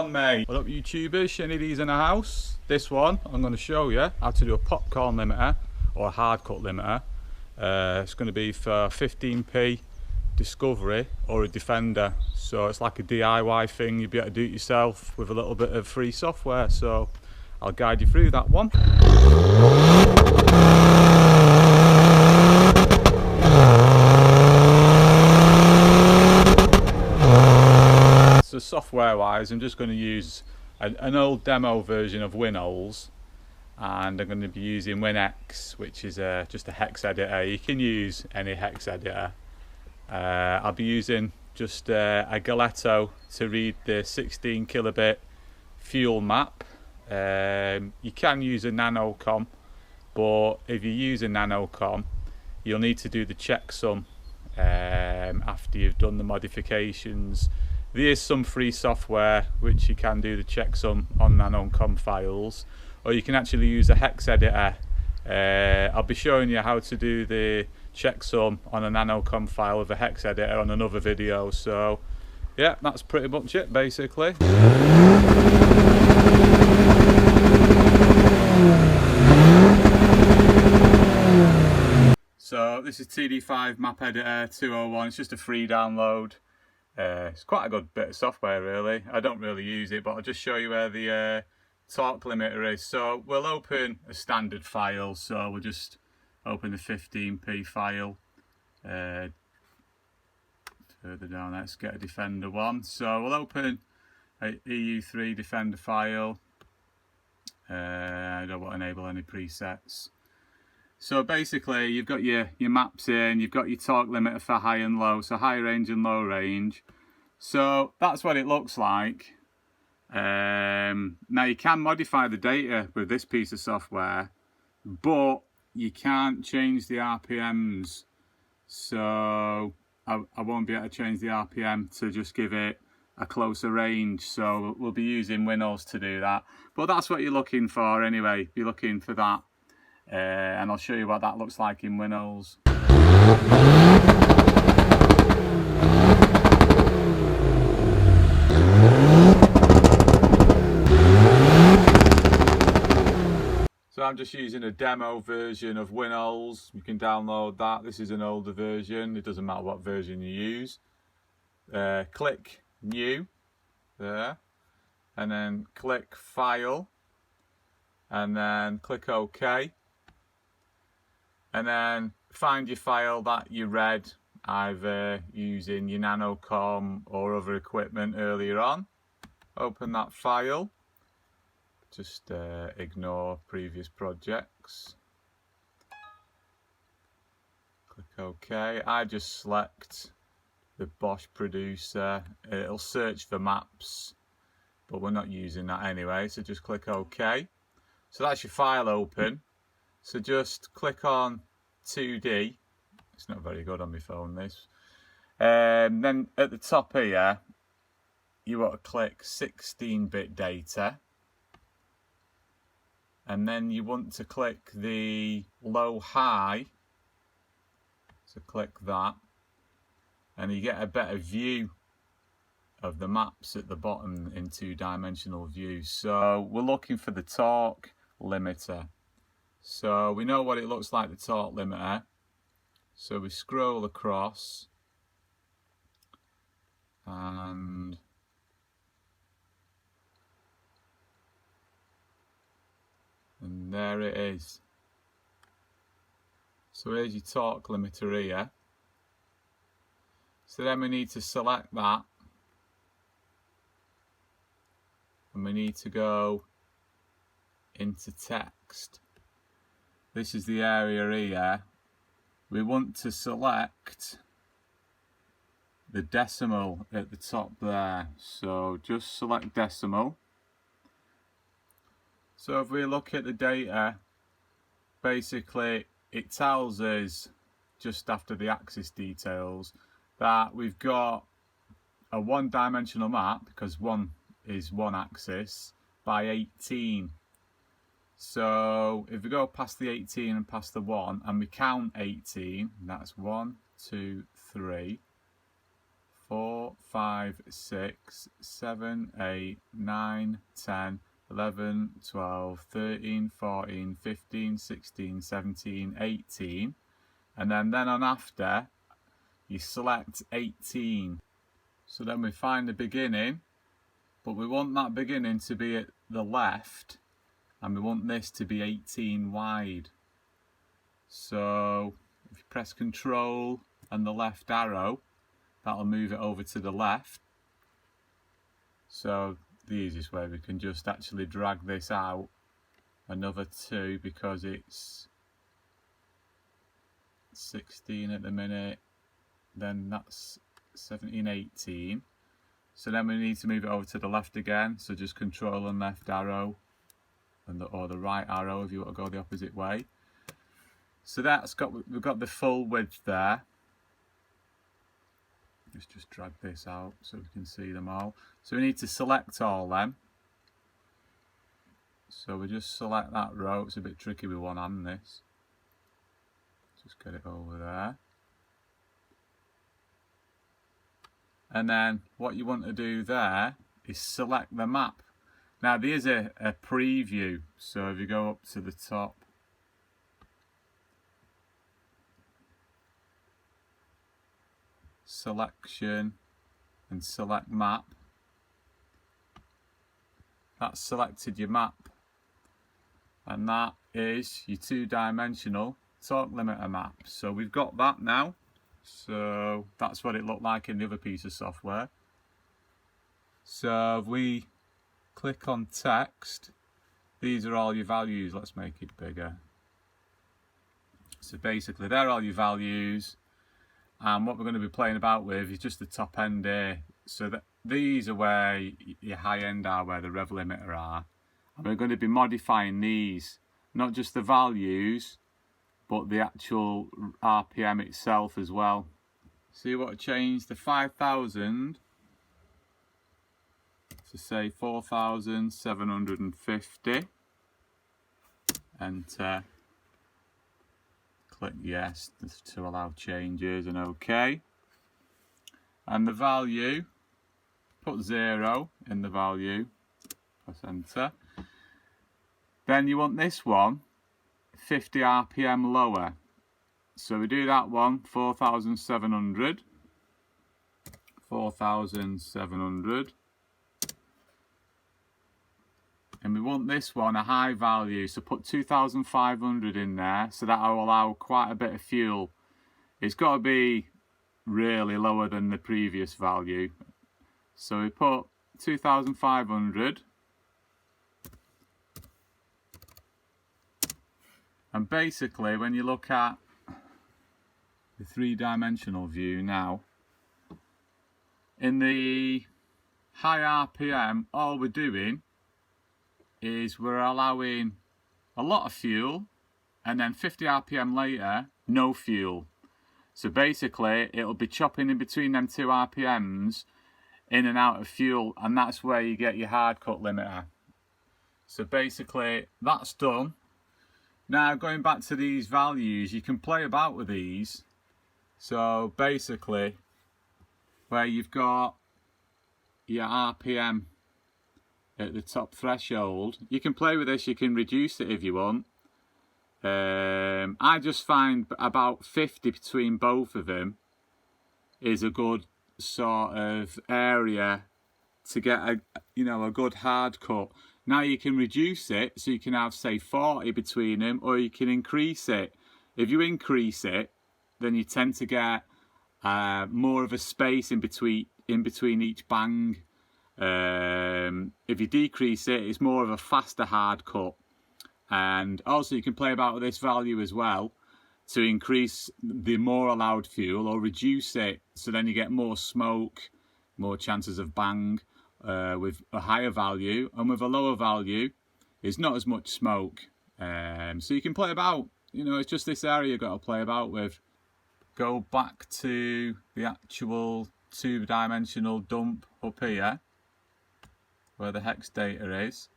on, mate? What up, YouTubers? Any of these in a house? This one, I'm going to show you how to do a popcorn limiter or a hard cut limiter. It's going to be for 15p Discovery or a Defender. So it's like a DIY thing. You'll be able to do it yourself with a little bit of free software. So I'll guide you through that one. So software wise, I'm just going to use an old demo version of WinOLS, and I'm going to be using WinX, which is just a hex editor. You can use any hex editor. I'll be using just a Galetto to read the 16 kilobit fuel map. You can use a nanocom, but if you use a nanocom, you'll need to do the checksum after you've done the modifications. There is some free software which you can do the checksum on nanocom files, or you can actually use a hex editor. I'll be showing you how to do the checksum on a nanocom file with a hex editor on another video. So yeah, that's pretty much it basically. So this is TD5 map editor 201. It's just a free download. It's quite a good bit of software really. I don't really use it, but I'll just show you where the torque limiter is. So we'll open a standard file. So we'll just open the 15p file. Further down, let's get a Defender one. So we'll open a EU3 Defender file. I don't want to enable any presets. So basically you've got your maps in, you've got your torque limiter for high and low, so high range and low range. So that's what it looks like. Now you can modify the data with this piece of software, but you can't change the RPMs. So I won't be able to change the RPM to just give it a closer range. So we'll be using WinOLS to do that. But that's what you're looking for anyway. You're looking for that. And I'll show you what that looks like in WinOLS. So I'm just using a demo version of WinOLS. You can download that. This is an older version. It doesn't matter what version you use. Click New there, and then click File, and then click OK. And then find your file that you read, either using your nanocom or other equipment earlier on. Open that file. Just ignore previous projects. Click OK. I just select the Bosch producer. It'll search for maps, but we're not using that anyway, so just click OK. So that's your file open. So just click on 2D. It's not very good on my phone, this. Then at the top here, you want to click 16-bit data. And then you want to click the low-high. So click that. And you get a better view of the maps at the bottom in two-dimensional view. So we're looking for the torque limiter. So we know what it looks like, the torque limiter. So we scroll across and there it is. So here's your torque limiter here. So then we need to select that, and we need to go into text. This is the area here. We want to select the decimal at the top there. So just select decimal. So if we look at the data, basically it tells us just after the axis details that we've got a one-dimensional map, because one is one axis, by 18. So if we go past the 18 and past the 1 and we count 18, that's 1, 2, 3, 4, 5, 6, 7, 8, 9, 10, 11, 12, 13, 14, 15, 16, 17, 18, and then on after you select 18. So then we find the beginning, but we want that beginning to be at the left, and we want this to be 18 wide. So if you press Control and the left arrow, that'll move it over to the left. So the easiest way, we can just actually drag this out another 2, because it's 16 at the minute, then that's 17, 18. So then we need to move it over to the left again, so just Control and left arrow, and or the right arrow if you want to go the opposite way. So we've got the full width there. Let's just drag this out so we can see them all. So we need to select all them. So we just select that row. It's a bit tricky with one hand, this. Just get it over there. And then what you want to do there is select the map. Now there's a preview, so if you go up to the top, selection and select map, that's selected your map, and that is your 2-dimensional torque limiter map. So we've got that now. So that's what it looked like in the other piece of software. So if we click on text, these are all your values. Let's make it bigger. So basically they're all your values, and what we're going to be playing about with is just the top end here. So that these are where your high end are, where the rev limiter are, and we're going to be modifying these, not just the values but the actual RPM itself as well. So you want to change the 5,000 to say 4,750. Enter. Click yes to allow changes, and OK. And the value, put 0 in the value, press enter. Then you want this one 50 RPM lower. So we do that one, 4,700. 4,700. And we want this one a high value, so put 2,500 in there, so that will allow quite a bit of fuel. It's got to be really lower than the previous value. So we put 2,500. And basically, when you look at the 3-dimensional view now, in the high RPM, all we're doing is we're allowing a lot of fuel, and then 50 RPM later, no fuel. So basically, it'll be chopping in between them 2 RPMs, in and out of fuel, and that's where you get your HardCut limiter. So basically, that's done. Now going back to these values, you can play about with these. So basically, where you've got your RPM at the top threshold, you can play with this, you can reduce it if you want. I just find about 50 between both of them is a good sort of area to get a good hard cut. Now you can reduce it, so you can have say 40 between them, or you can increase it. If you increase it, then you tend to get more of a space in between each bang. If you decrease it, it's more of a faster hard cut. And also you can play about with this value as well to increase the more allowed fuel, or reduce it, so then you get more smoke, more chances of bang. With a higher value, and with a lower value is not as much smoke. So you can play about, it's just this area you've got to play about with. Go back to the actual 2-dimensional dump up here where the hex data is,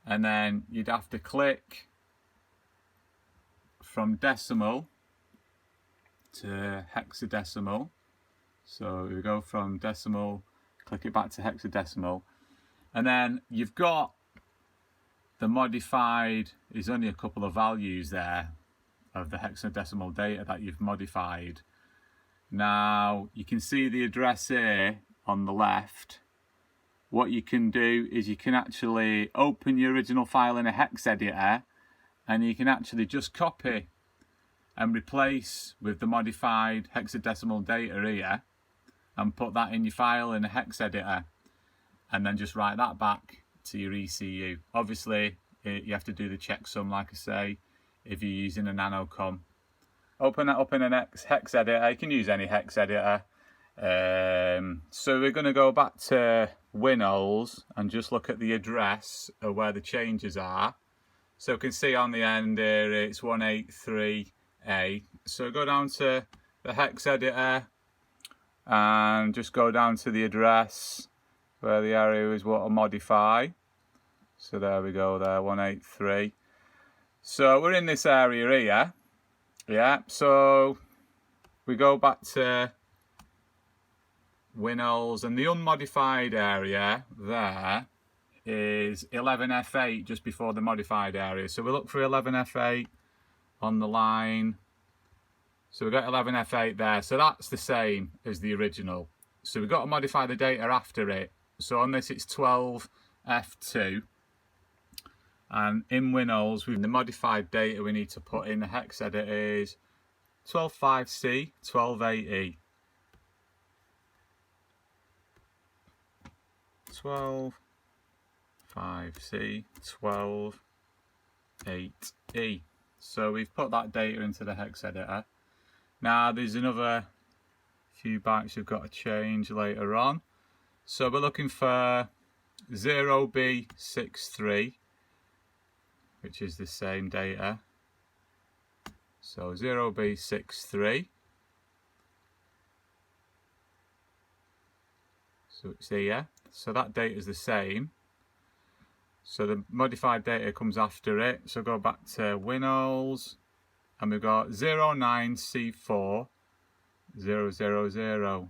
and then you'd have to click from decimal to hexadecimal. So we go from decimal, click it back to hexadecimal, and then you've got the modified, there's only a couple of values there of the hexadecimal data that you've modified. Now you can see the address here on the left. What you can do is you can actually open your original file in a hex editor, and you can actually just copy and replace with the modified hexadecimal data here and put that in your file in a hex editor, and then just write that back to your ECU. Obviously you have to do the checksum, like I say, if you're using a nanocom. Open that up in an hex editor. You can use any hex editor. So we're going to go back to WinOLS and just look at the address of where the changes are. So you can see on the end here it's 183A. So go down to the hex editor and just go down to the address where the area is what to modify. So there we go there, 183. So we're in this area here. Yeah, so we go back to WinOLS, and the unmodified area there is 11F8 just before the modified area. So we look for 11F8 on the line. So we've got 11F8 there. So that's the same as the original. So we've got to modify the data after it. So on this it's 12F2. And in WinOLS, with the modified data we need to put in the hex editor is 125C, 1280. 125C, 128E. So we've put that data into the hex editor. Now there's another few bytes we've got to change later on. So we're looking for 0B63, which is the same data. So 0B63. So it's here. So that data is the same. So the modified data comes after it. So go back to WinOLS, and we've got 09C4 000.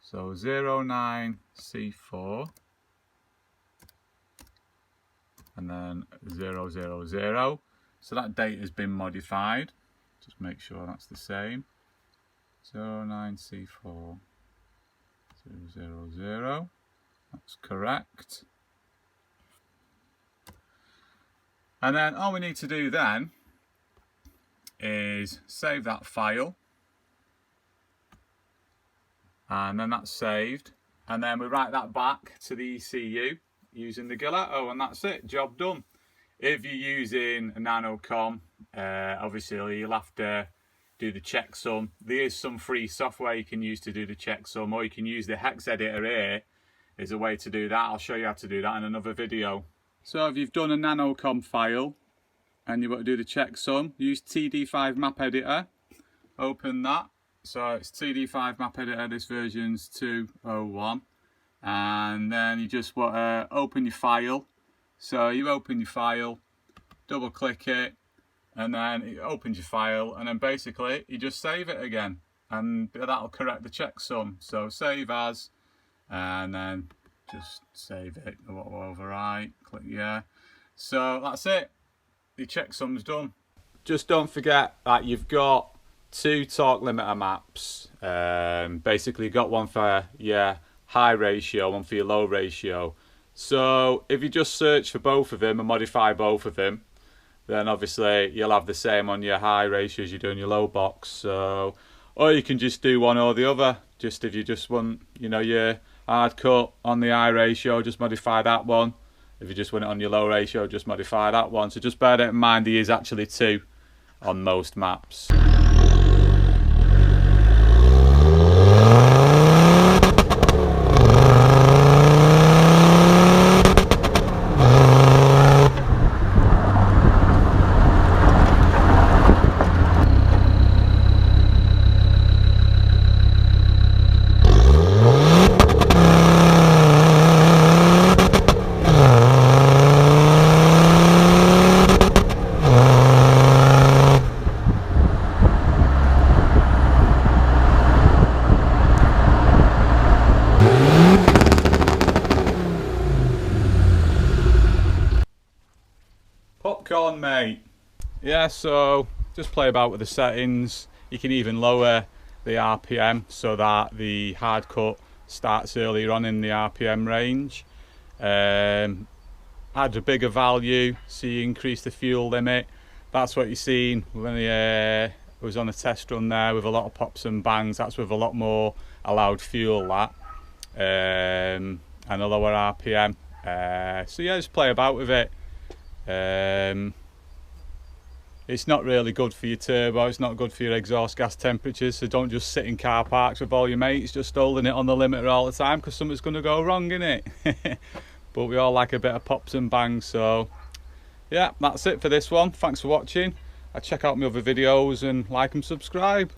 So 09C4 and then 000. So that data has been modified. Just make sure that's the same. 09C4 000. That's correct. And then all we need to do then is save that file, and then that's saved, and then we write that back to the ECU using the Gelato, and that's it, job done. If you're using a nanocom, obviously you'll have to do the checksum. There is some free software you can use to do the checksum, or you can use the hex editor here is a way to do that. I'll show you how to do that in another video. So if you've done a nanocom file and you want to do the checksum, use TD5 map editor, open that. So it's TD5 map editor, this version's 2.01, and then you just want to open your file. So you open your file, double click it, and then it opens your file, and then basically you just save it again, and that'll correct the checksum. So save as, and then just save it, we'll overwrite, click yeah. So that's it, your checksum's done. Just don't forget that you've got two torque limiter maps. Basically you've got one for your high ratio, one for your low ratio. So if you just search for both of them and modify both of them, then obviously you'll have the same on your high ratio as you do on your low box. So, or you can just do one or the other. Just if you just want, you know, your HardCut on the high ratio, just modify that one. If you just want it on your low ratio, just modify that one. So just bear that in mind, there is actually two on most maps. popcorn, mate. Yeah, so just play about with the settings. You can even lower the RPM so that the HardCut starts earlier on in the RPM range. Add a bigger value, so you increase the fuel limit. That's what you're seeing when I was on a test run there with a lot of pops and bangs. That's with a lot more allowed fuel, that, and a lower RPM. So yeah, just play about with it. It's not really good for your turbo, it's not good for your exhaust gas temperatures, so don't just sit in car parks with all your mates just holding it on the limiter all the time, because something's going to go wrong, innit? But we all like a bit of pops and bangs. So yeah, that's it for this one. Thanks for watching. Check out my other videos and like and subscribe.